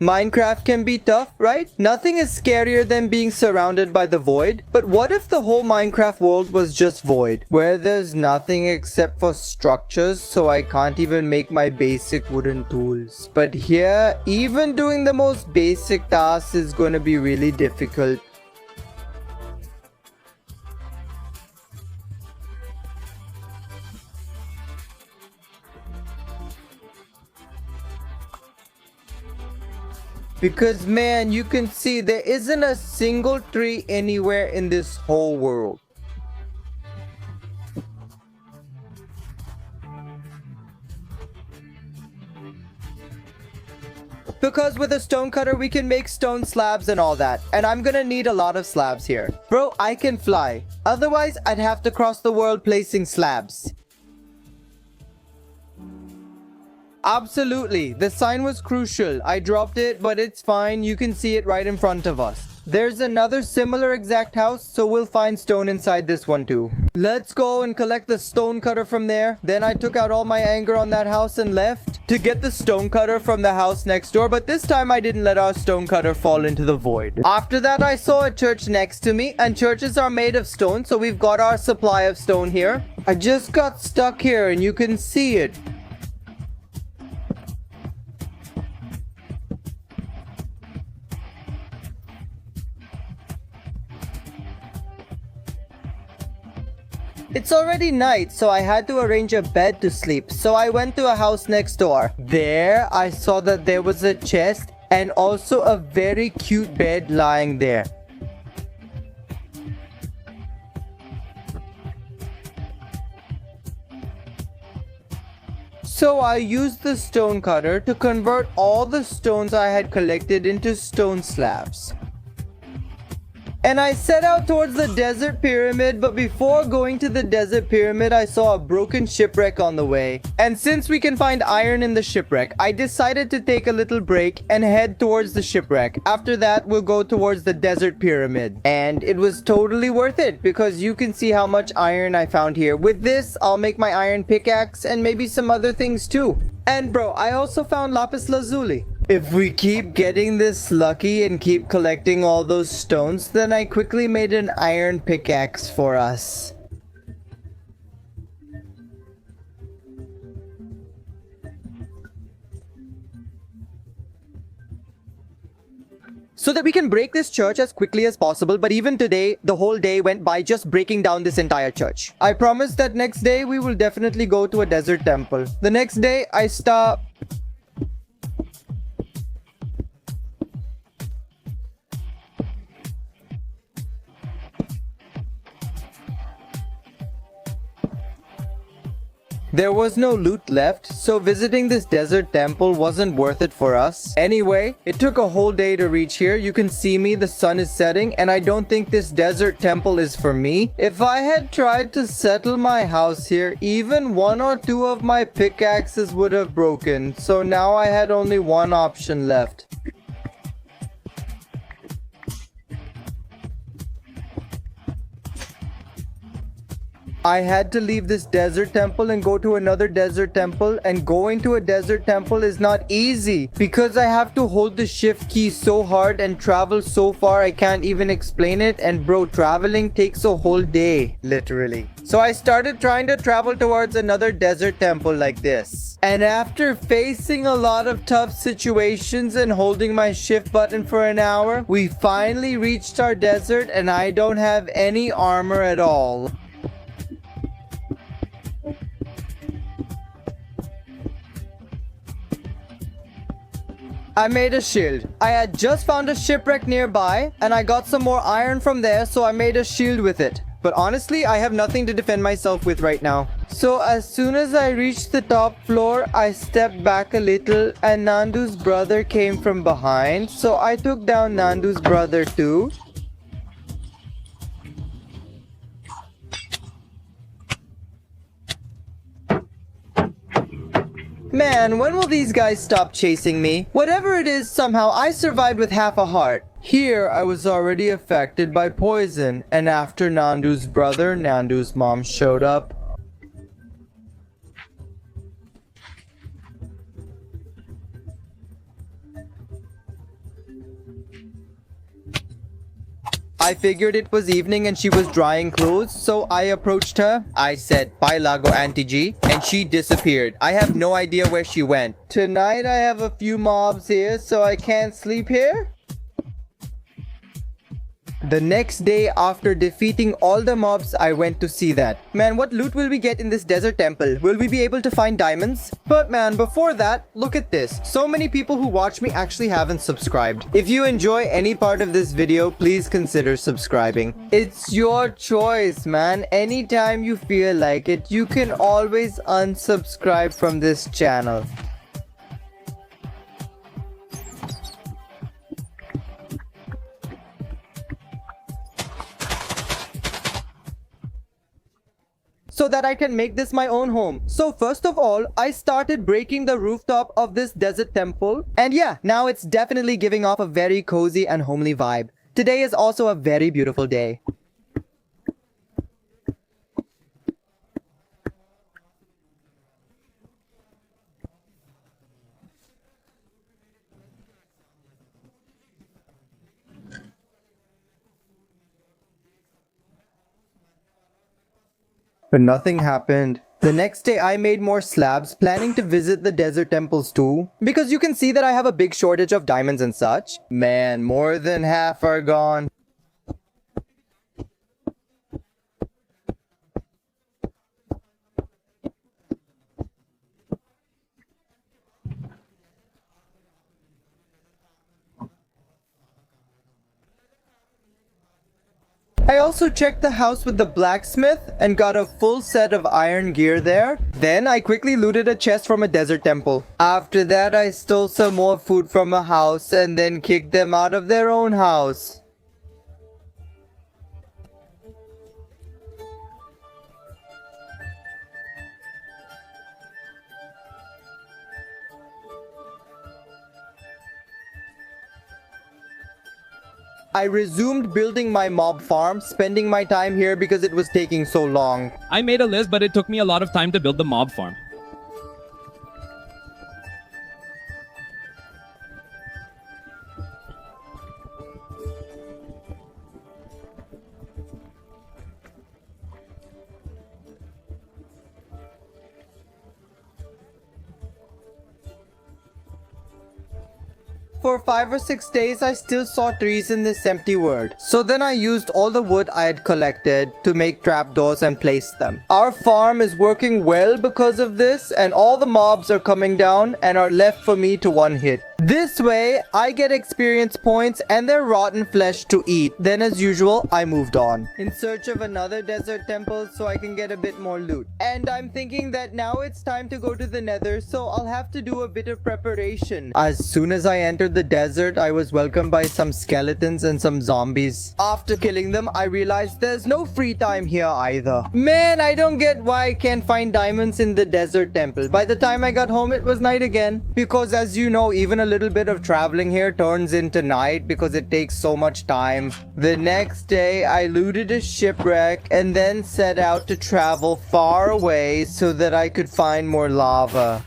Minecraft can be tough, right? Nothing is scarier than being surrounded by the void. But what if the whole Minecraft world was just void, where there's nothing except for structures, so I can't even make my basic wooden tools? But here, even doing the most basic tasks is going to be really difficult. Because man, you can see there isn't a single tree anywhere in this whole world. Because with a stone cutter we can make stone slabs and all that. And I'm gonna need a lot of slabs here. Bro, I can fly. Otherwise, I'd have to cross the world placing slabs. Absolutely, the sign was crucial. I dropped it, but it's fine. You can see it right in front of us. There's another similar exact house, so we'll find stone inside this one too. Let's go and collect the stone cutter from there. Then I took out all my anger on that house and left to get the stone cutter from the house next door, but this time I didn't let our stone cutter fall into the void. After that, I saw a church next to me, and churches are made of stone, so we've got our supply of stone here. I just got stuck here and you can see it. It's already night, so I had to arrange a bed to sleep, so I went to a house next door. There, I saw that there was a chest and also a very cute bed lying there. So I used the stone cutter to convert all the stones I had collected into stone slabs. And I set out towards the desert pyramid, but before going to the desert pyramid, I saw a broken shipwreck on the way. And since we can find iron in the shipwreck, I decided to take a little break and head towards the shipwreck. After that, we'll go towards the desert pyramid. And it was totally worth it because you can see how much iron I found here. With this, I'll make my iron pickaxe and maybe some other things too. And bro, I also found lapis lazuli. If we keep getting this lucky and keep collecting all those stones, then I quickly made an iron pickaxe for us. So that we can break this church as quickly as possible, but even today, the whole day went by just breaking down this entire church. I promise that next day we will definitely go to a desert temple. The next day, I stop. There was no loot left, so visiting this desert temple wasn't worth it for us. Anyway, it took a whole day to reach here. You can see me, the sun is setting, and I don't think this desert temple is for me. If I had tried to settle my house here, even one or two of my pickaxes would have broken, so now I had only one option left. I had to leave this desert temple and go to another desert temple, and going to a desert temple is not easy because I have to hold the shift key so hard and travel so far I can't even explain it. And bro, traveling takes a whole day, literally. So I started trying to travel towards another desert temple like this. And after facing a lot of tough situations and holding my shift button for an hour, we finally reached our desert and I don't have any armor at all. I made a shield. I had just found a shipwreck nearby and I got some more iron from there, so I made a shield with it. But honestly, I have nothing to defend myself with right now. So as soon as I reached the top floor, I stepped back a little and Nandu's brother came from behind. So I took down Nandu's brother too. Man, when will these guys stop chasing me? Whatever it is, somehow I survived with half a heart. Here, I was already affected by poison, and after Nandu's brother, Nandu's mom showed up. I figured it was evening and she was drying clothes, so I approached her. I said, "Bye Lago Auntie G," and she disappeared. I have no idea where she went. Tonight I have a few mobs here, so I can't sleep here. The next day, after defeating all the mobs, I went to see that. Man, what loot will we get in this desert temple? Will we be able to find diamonds? But man, before that, look at this. So many people who watch me actually haven't subscribed. If you enjoy any part of this video, please consider subscribing. It's your choice, man. Anytime you feel like it, you can always unsubscribe from this channel. So that I can make this my own home. So first of all, I started breaking the rooftop of this desert temple. And yeah, now it's definitely giving off a very cozy and homely vibe. Today is also a very beautiful day. But nothing happened. The next day I made more slabs, planning to visit the desert temples too. Because you can see that I have a big shortage of diamonds and such. Man, more than half are gone. I also checked the house with the blacksmith and got a full set of iron gear there. Then I quickly looted a chest from a desert temple. After that, I stole some more food from a house and then kicked them out of their own house. I resumed building my mob farm, spending my time here because it was taking so long. I made a list, but it took me a lot of time to build the mob farm. For 5 or 6 days, I still saw trees in this empty world. So then I used all the wood I had collected to make trapdoors and place them. Our farm is working well because of this, and all the mobs are coming down and are left for me to one hit. This way, I get experience points and their rotten flesh to eat. Then as usual, I moved on. In search of another desert temple so I can get a bit more loot. And I'm thinking that now it's time to go to the Nether, so I'll have to do a bit of preparation. As soon as I entered the desert, I was welcomed by some skeletons and some zombies. After killing them, I realized there's no free time here either. Man, I don't get why I can't find diamonds in the desert temple. By the time I got home, it was night again. Because as you know, even a little bit of traveling here turns into night because it takes so much time. The next day, I looted a shipwreck and then set out to travel far away so that I could find more lava.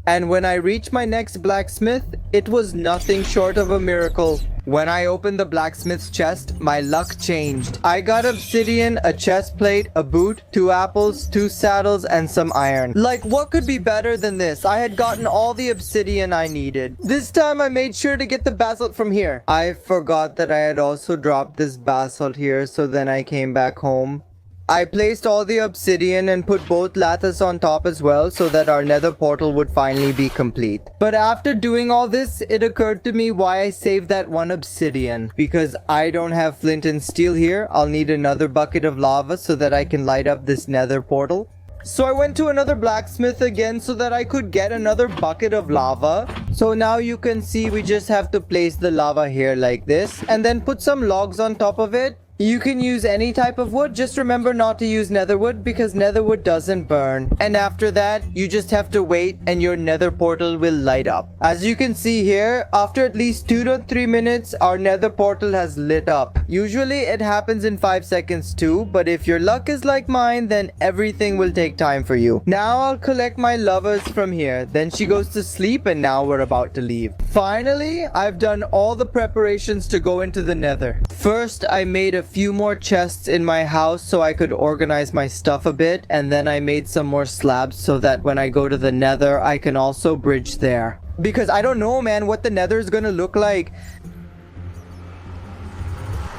And when I reached my next blacksmith, it was nothing short of a miracle. When I opened the blacksmith's chest, my luck changed. I got obsidian, a chest plate, a boot, 2 apples, 2 saddles, and some iron. Like, what could be better than this? I had gotten all the obsidian I needed. This time I made sure to get the basalt from here. I forgot that I had also dropped this basalt here, so then I came back home. I placed all the obsidian and put both lathas on top as well so that our nether portal would finally be complete. But after doing all this, it occurred to me why I saved that one obsidian. Because I don't have flint and steel here, I'll need another bucket of lava so that I can light up this nether portal. So I went to another blacksmith again so that I could get another bucket of lava. So now you can see we just have to place the lava here like this and then put some logs on top of it. You can use any type of wood, just remember not to use netherwood because netherwood doesn't burn. And after that, you just have to wait and your nether portal will light up. As you can see here, after at least 2 to 3 minutes, our nether portal has lit up. Usually it happens in 5 seconds too, but if your luck is like mine, then everything will take time for you. Now I'll collect my lovers from here. Then she goes to sleep and now we're about to leave. Finally, I've done all the preparations to go into the nether. First, I made a few more chests in my house so I could organize my stuff a bit, and then I made some more slabs so that when I go to the nether, I can also bridge there. Because I don't know, man, what the nether is gonna look like.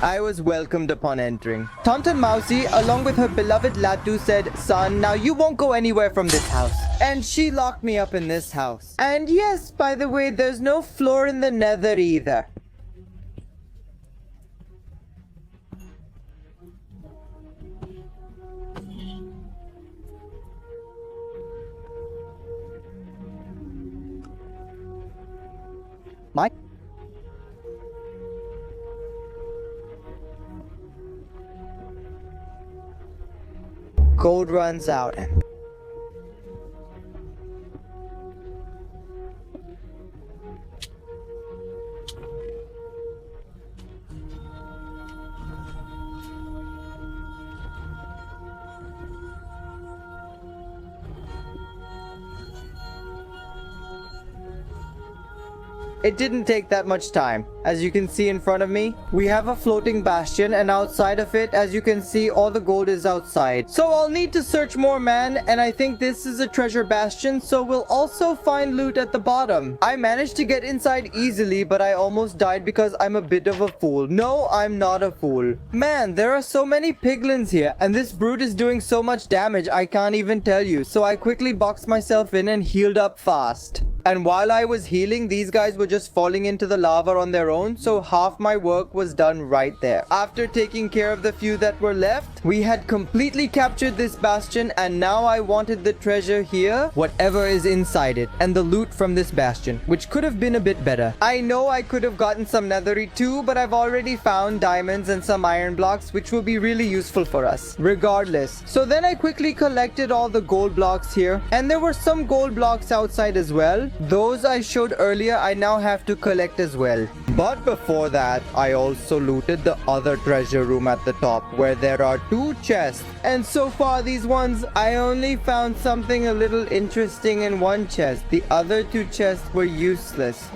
I was welcomed upon entering. Tonton Mousy, along with her beloved Latu, said, "Son, now you won't go anywhere from this house." And she locked me up in this house. And yes, by the way, there's no floor in the nether either. Mike? Gold runs out. It didn't take that much time. As you can see in front of me, we have a floating bastion, and outside of it, as you can see, all the gold is outside. So I'll need to search more, man, and I think this is a treasure bastion, so we'll also find loot at the bottom. I managed to get inside easily, but I almost died because I'm a bit of a fool. No, I'm not a fool. Man, there are so many piglins here, and this brute is doing so much damage, I can't even tell you. So I quickly boxed myself in and healed up fast. And while I was healing, these guys were just falling into the lava on their own, so half my work was done right there. After taking care of the few that were left, we had completely captured this bastion, and now I wanted the treasure here, whatever is inside it, and the loot from this bastion, which could have been a bit better. I know I could have gotten some netherite too, but I've already found diamonds and some iron blocks, which will be really useful for us, regardless. So then I quickly collected all the gold blocks here, and there were some gold blocks outside as well. Those I showed earlier, I now have to collect as well. But before that, I also looted the other treasure room at the top, where there are 2 chests. And so far these ones, I only found something a little interesting in one chest. The other 2 chests were useless.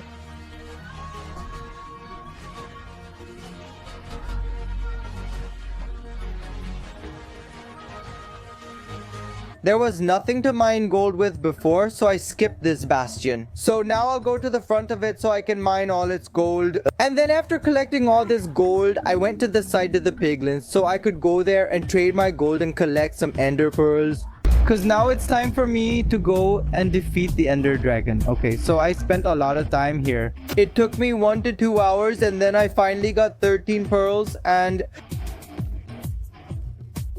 There was nothing to mine gold with before, so I skipped this bastion. So now I'll go to the front of it so I can mine all its gold. And then after collecting all this gold, I went to the side of the piglins so I could go there and trade my gold and collect some ender pearls. Because now it's time for me to go and defeat the ender dragon. Okay, so I spent a lot of time here. It took me 1 to 2 hours, and then I finally got 13 pearls, and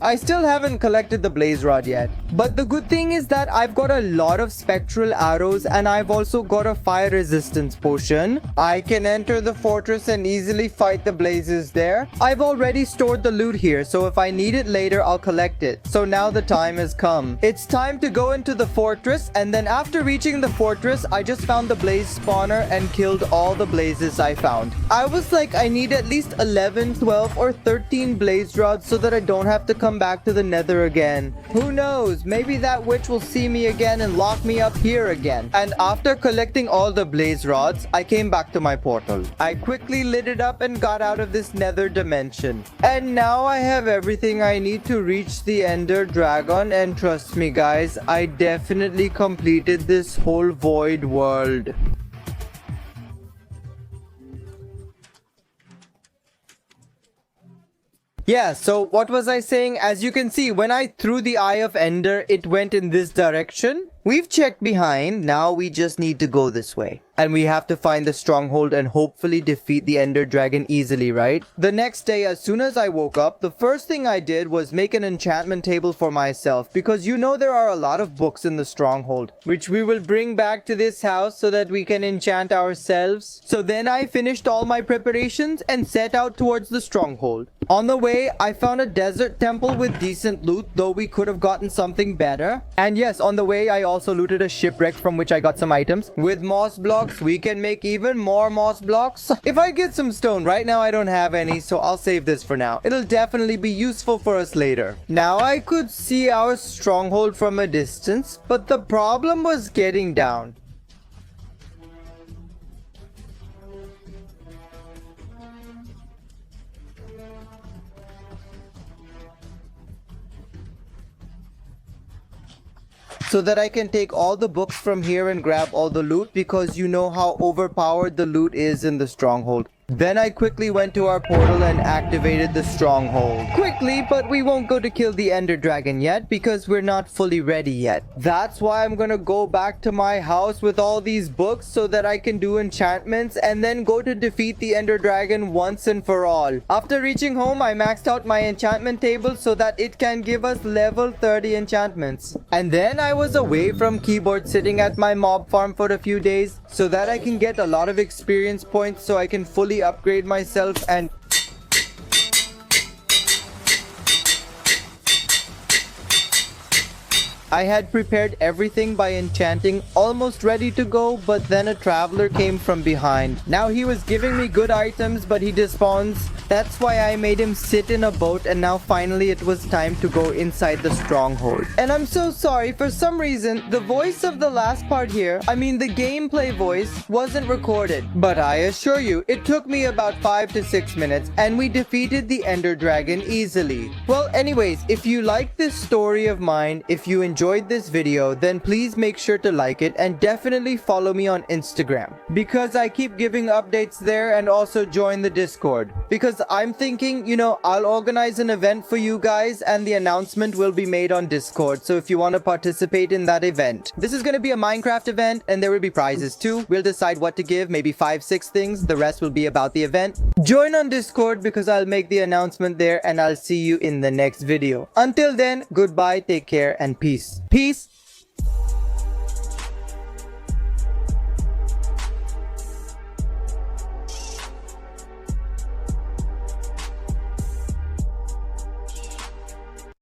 I still haven't collected the blaze rod yet. But the good thing is that I've got a lot of spectral arrows, and I've also got a fire resistance potion. I can enter the fortress and easily fight the blazes there. I've already stored the loot here, so if I need it later, I'll collect it. So now the time has come. It's time to go into the fortress, and then after reaching the fortress, I just found the blaze spawner and killed all the blazes I found. I was like, I need at least 11, 12, or 13 blaze rods so that I don't have to come back to the nether again. Who knows, maybe that witch will see me again and lock me up here again. And after collecting all the blaze rods, I came back to my portal. I quickly lit it up and got out of this nether dimension. And now I have everything I need to reach the ender dragon, and trust me guys, I definitely completed this whole void world. Yeah, so what was I saying? As you can see, when I threw the Eye of Ender, it went in this direction. We've checked behind, now we just need to go this way. and we have to find the stronghold and hopefully defeat the Ender Dragon easily, right? The next day, as soon as I woke up, the first thing I did was make an enchantment table for myself, because you know there are a lot of books in the stronghold, which we will bring back to this house so that we can enchant ourselves. So then I finished all my preparations and set out towards the stronghold. On the way, I found a desert temple with decent loot, though we could have gotten something better. And yes, on the way, I also looted a shipwreck from which I got some items. With moss blocks, we can make even more moss blocks. If I get some stone, right now I don't have any, so I'll save this for now. It'll definitely be useful for us later. Now I could see our stronghold from a distance, but the problem was getting down. So that I can take all the books from here and grab all the loot, because you know how overpowered the loot is in the stronghold. Then I quickly went to our portal and activated the stronghold. Quickly, but we won't go to kill the Ender Dragon yet because we're not fully ready yet. That's why I'm gonna go back to my house with all these books so that I can do enchantments and then go to defeat the Ender Dragon once and for all. After reaching home, I maxed out my enchantment table so that it can give us level 30 enchantments. And then I was away from keyboard sitting at my mob farm for a few days so that I can get a lot of experience points so I can fully upgrade myself and I had prepared everything by enchanting, almost ready to go, but then a traveler came from behind. Now he was giving me good items, but he despawns. That's why I made him sit in a boat, and now finally it was time to go inside the stronghold. And I'm so sorry, for some reason, the voice of the last part here, I mean the gameplay voice, wasn't recorded. But I assure you, it took me about 5 to 6 minutes, and we defeated the Ender Dragon easily. Well, anyways, if you like this story of mine, if you enjoyed this video, then please make sure to like it and definitely follow me on Instagram, because I keep giving updates there, and also join the Discord, because I'm thinking, you know, I'll organize an event for you guys and the announcement will be made on Discord. So if you want to participate in that event, this is going to be a Minecraft event and there will be prizes too. We'll decide what to give, maybe 5-6 things. The rest will be about the event. Join on Discord because I'll make the announcement there, and I'll see you in the next video. Until then, goodbye, take care, and peace. Peace.